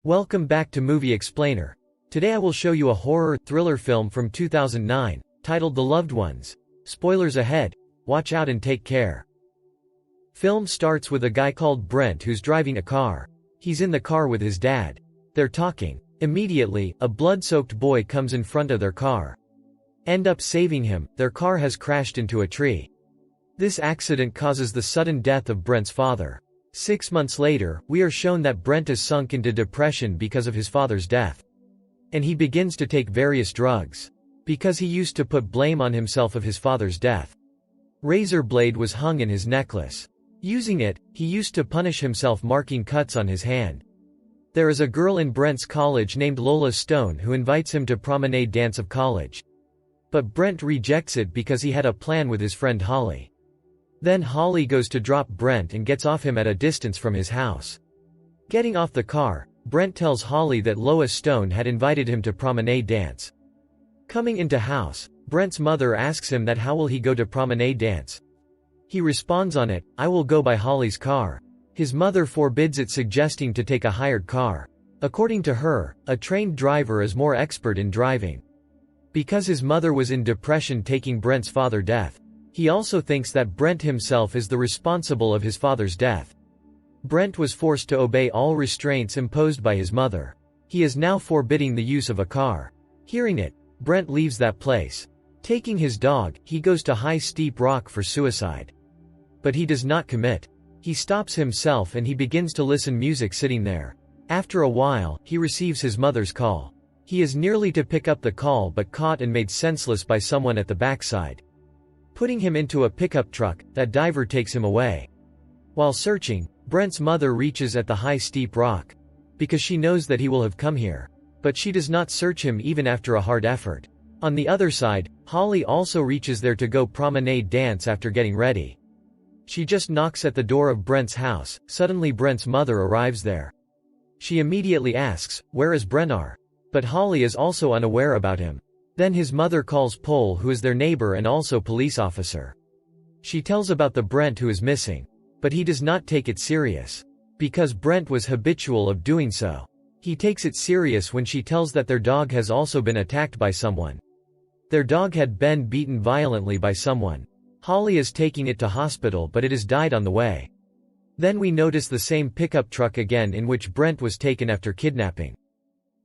Welcome back to Movie Explainer. Today I will show you a horror, thriller film from 2009, titled The Loved Ones. Spoilers ahead, watch out and take care. Film starts with a guy called Brent who's driving a car. He's in the car with his dad. They're talking. Immediately, a blood-soaked boy comes in front of their car. End up saving him, their car has crashed into a tree. This accident causes the sudden death of Brent's father. 6 months later, we are shown that Brent is sunk into depression because of his father's death. And he begins to take various drugs. Because he used to put blame on himself of his father's death. Razor blade was hung in his necklace. Using it, he used to punish himself marking cuts on his hand. There is a girl in Brent's college named Lola Stone who invites him to promenade dance of college. But Brent rejects it because he had a plan with his friend Holly. Then Holly goes to drop Brent and gets off him at a distance from his house. Getting off the car, Brent tells Holly that Lois Stone had invited him to promenade dance. Coming into house, Brent's mother asks him that how will he go to promenade dance. He responds on it, I will go by Holly's car. His mother forbids it, suggesting to take a hired car. According to her, a trained driver is more expert in driving. Because his mother was in depression taking Brent's father's death. He also thinks that Brent himself is the responsible of his father's death. Brent was forced to obey all restraints imposed by his mother. He is now forbidding the use of a car. Hearing it, Brent leaves that place. Taking his dog, he goes to high steep rock for suicide. But he does not commit. He stops himself and he begins to listen music sitting there. After a while, he receives his mother's call. He is nearly to pick up the call but caught and made senseless by someone at the backside. Putting him into a pickup truck, that diver takes him away. While searching, Brent's mother reaches at the high steep rock. Because she knows that he will have come here. But she does not search him even after a hard effort. On the other side, Holly also reaches there to go promenade dance after getting ready. She just knocks at the door of Brent's house. Suddenly Brent's mother arrives there. She immediately asks, where is Brennar? But Holly is also unaware about him. Then his mother calls Paul, who is their neighbor and also police officer. She tells about the Brent who is missing. But he does not take it serious. Because Brent was habitual of doing so. He takes it serious when she tells that their dog has also been attacked by someone. Their dog had been beaten violently by someone. Holly is taking it to hospital but it has died on the way. Then we notice the same pickup truck again in which Brent was taken after kidnapping.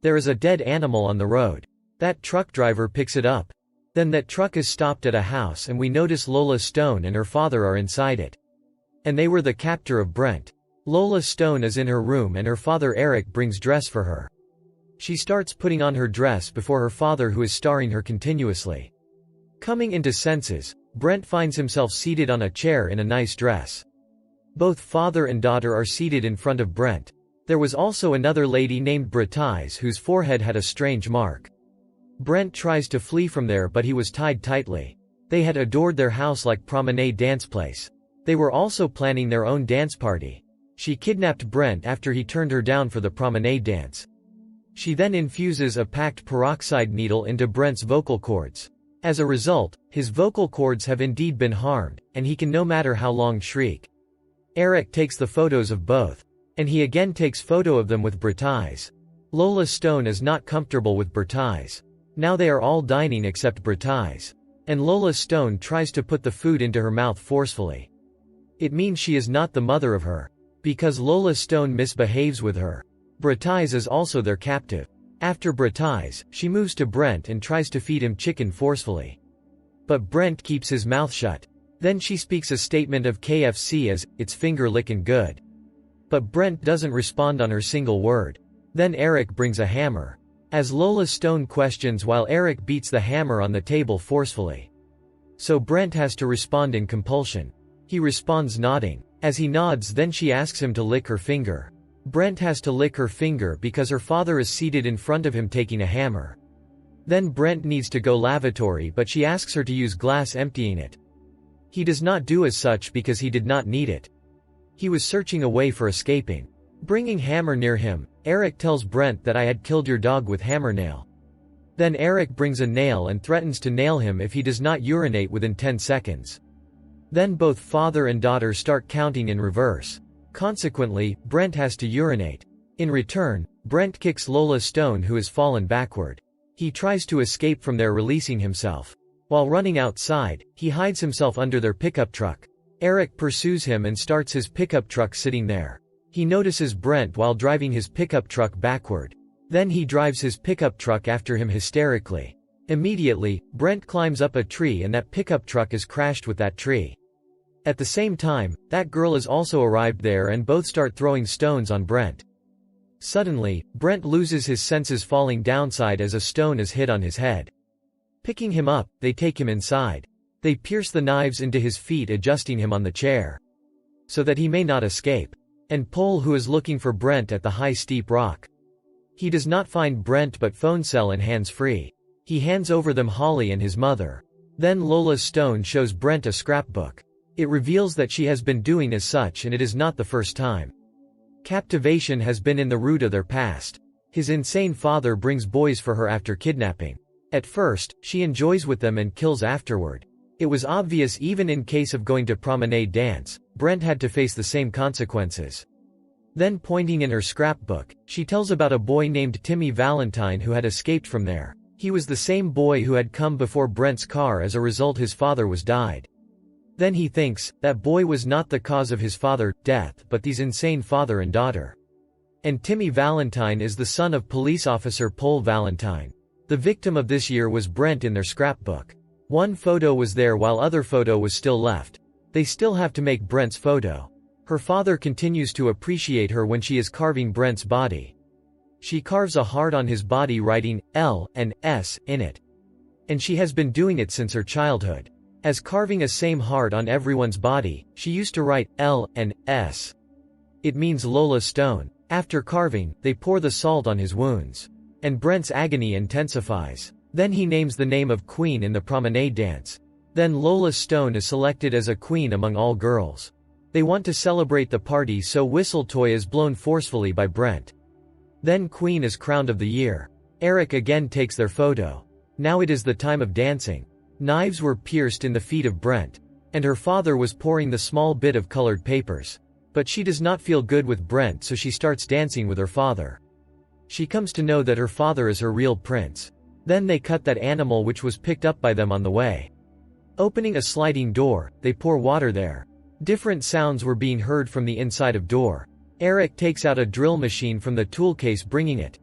There is a dead animal on the road. That truck driver picks it up. Then that truck is stopped at a house and we notice Lola Stone and her father are inside it. And they were the captor of Brent. Lola Stone is in her room and her father Eric brings dress for her. She starts putting on her dress before her father who is starring her continuously. Coming into senses, Brent finds himself seated on a chair in a nice dress. Both father and daughter are seated in front of Brent. There was also another lady named Bretise whose forehead had a strange mark. Brent tries to flee from there but he was tied tightly. They had adored their house like promenade dance place. They were also planning their own dance party. She kidnapped Brent after he turned her down for the promenade dance. She then infuses a packed peroxide needle into Brent's vocal cords. As a result, his vocal cords have indeed been harmed, and he can no matter how long shriek. Eric takes the photos of both. And he again takes photo of them with Bretise. Lola Stone is not comfortable with Bretise. Now they are all dining except Bretise. And Lola Stone tries to put the food into her mouth forcefully. It means she is not the mother of her. Because Lola Stone misbehaves with her. Bretise is also their captive. After Bretise, she moves to Brent and tries to feed him chicken forcefully. But Brent keeps his mouth shut. Then she speaks a statement of KFC as, it's finger lickin' good. But Brent doesn't respond on her single word. Then Eric brings a hammer. As Lola Stone questions while Eric beats the hammer on the table forcefully. So Brent has to respond in compulsion. He responds nodding. As he nods then she asks him to lick her finger. Brent has to lick her finger because her father is seated in front of him taking a hammer. Then Brent needs to go lavatory but she asks her to use glass emptying it. He does not do as such because he did not need it. He was searching a way for escaping. Bringing hammer near him, Eric tells Brent that I had killed your dog with hammer nail. Then Eric brings a nail and threatens to nail him if he does not urinate within 10 seconds. Then both father and daughter start counting in reverse. Consequently, Brent has to urinate. In return, Brent kicks Lola Stone, who has fallen backward. He tries to escape from there, releasing himself. While running outside, he hides himself under their pickup truck. Eric pursues him and starts his pickup truck sitting there. He notices Brent while driving his pickup truck backward. Then he drives his pickup truck after him hysterically. Immediately, Brent climbs up a tree and that pickup truck is crashed with that tree. At the same time, that girl is also arrived there and both start throwing stones on Brent. Suddenly, Brent loses his senses, falling downside as a stone is hit on his head. Picking him up, they take him inside. They pierce the knives into his feet, adjusting him on the chair so that he may not escape. And Pole, who is looking for Brent at the high steep rock. He does not find Brent but phone cell and hands-free. He hands over them Holly and his mother. Then Lola Stone shows Brent a scrapbook. It reveals that she has been doing as such, and it is not the first time. Captivation has been in the root of their past. His insane father brings boys for her after kidnapping. At first, she enjoys with them and kills afterward. It was obvious even in case of going to promenade dance, Brent had to face the same consequences. Then pointing in her scrapbook, she tells about a boy named Timmy Valentine who had escaped from there. He was the same boy who had come before Brent's car. As a result, his father was died. Then he thinks, that boy was not the cause of his father's death but these insane father and daughter. And Timmy Valentine is the son of police officer Pole Valentine. The victim of this year was Brent in their scrapbook. One photo was there while other photo was still left. They still have to make Brent's photo. Her father continues to appreciate her when she is carving Brent's body. She carves a heart on his body, writing L and S in it. And she has been doing it since her childhood. As carving a same heart on everyone's body, she used to write L and S. It means Lola Stone. After carving, they pour the salt on his wounds. And Brent's agony intensifies. Then he names the name of Queen in the promenade dance. Then Lola Stone is selected as a queen among all girls. They want to celebrate the party, so whistle toy is blown forcefully by Brent. Then Queen is crowned of the year. Eric again takes their photo. Now it is the time of dancing. Knives were pierced in the feet of Brent. And her father was pouring the small bit of colored papers. But she does not feel good with Brent, so she starts dancing with her father. She comes to know that her father is her real prince. Then they cut that animal which was picked up by them on the way. Opening a sliding door, they pour water there. Different sounds were being heard from the inside of door. Eric takes out a drill machine from the tool case, bringing it.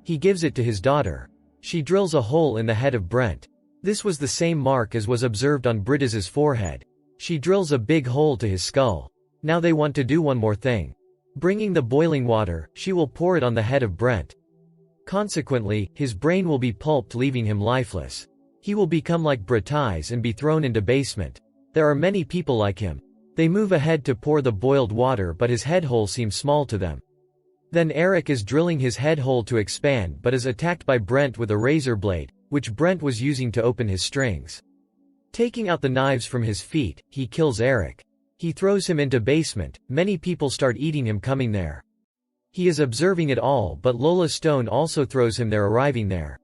He gives it to his daughter. She drills a hole in the head of Brent. This was the same mark as was observed on Britta's forehead. She drills a big hole to his skull. Now they want to do one more thing. Bringing the boiling water, she will pour it on the head of Brent. Consequently, his brain will be pulped, leaving him lifeless. He will become like Britta's and be thrown into basement. There are many people like him. They move ahead to pour the boiled water, but his head hole seems small to them. Then Eric is drilling his head hole to expand but is attacked by Brent with a razor blade, which Brent was using to open his strings. Taking out the knives from his feet, he kills Eric. He throws him into basement. Many people start eating him coming there. He is observing it all, but Lola Stone also throws him there, arriving there.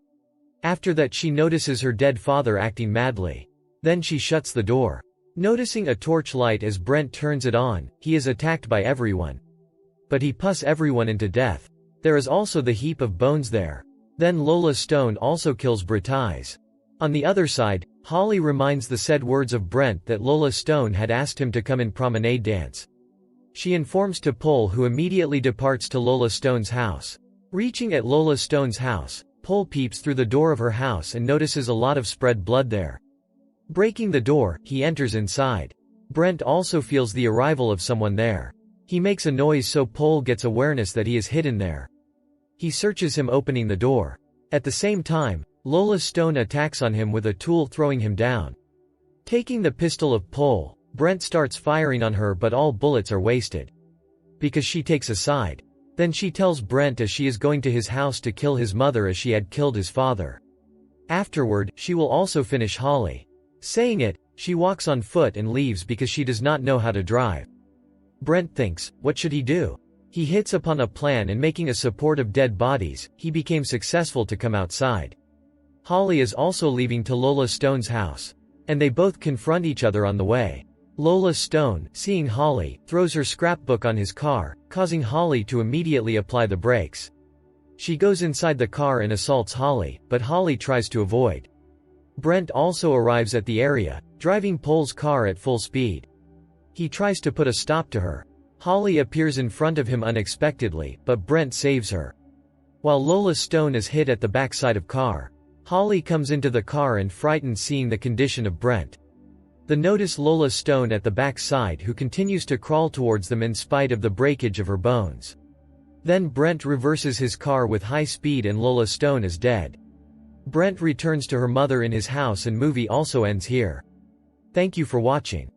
After that, she notices her dead father acting madly. Then she shuts the door. Noticing a torchlight as Brent turns it on, he is attacked by everyone. But he puts everyone into death. There is also the heap of bones there. Then Lola Stone also kills Britta's. On the other side, Holly reminds the said words of Brent that Lola Stone had asked him to come in promenade dance. She informs to Pole, who immediately departs to Lola Stone's house. Reaching at Lola Stone's house, Pole peeps through the door of her house and notices a lot of spread blood there. Breaking the door, he enters inside. Brent also feels the arrival of someone there. He makes a noise, so Pole gets awareness that he is hidden there. He searches him, opening the door. At the same time, Lola Stone attacks on him with a tool, throwing him down. Taking the pistol of Pole, Brent starts firing on her, but all bullets are wasted. Because she takes a side. Then she tells Brent as she is going to his house to kill his mother as she had killed his father. Afterward, she will also finish Holly. Saying it, she walks on foot and leaves because she does not know how to drive. Brent thinks, what should he do? He hits upon a plan, and making a support of dead bodies, he became successful to come outside. Holly is also leaving to Lola Stone's house. And they both confront each other on the way. Lola Stone, seeing Holly, throws her scrapbook on his car, causing Holly to immediately apply the brakes. She goes inside the car and assaults Holly, but Holly tries to avoid. Brent also arrives at the area, driving Pole's car at full speed. He tries to put a stop to her. Holly appears in front of him unexpectedly, but Brent saves her. While Lola Stone is hit at the backside of car, Holly comes into the car and frightened seeing the condition of Brent. They notice Lola Stone at the backside, who continues to crawl towards them in spite of the breakage of her bones. Then Brent reverses his car with high speed and Lola Stone is dead. Brent returns to her mother in his house and movie also ends here. Thank you for watching.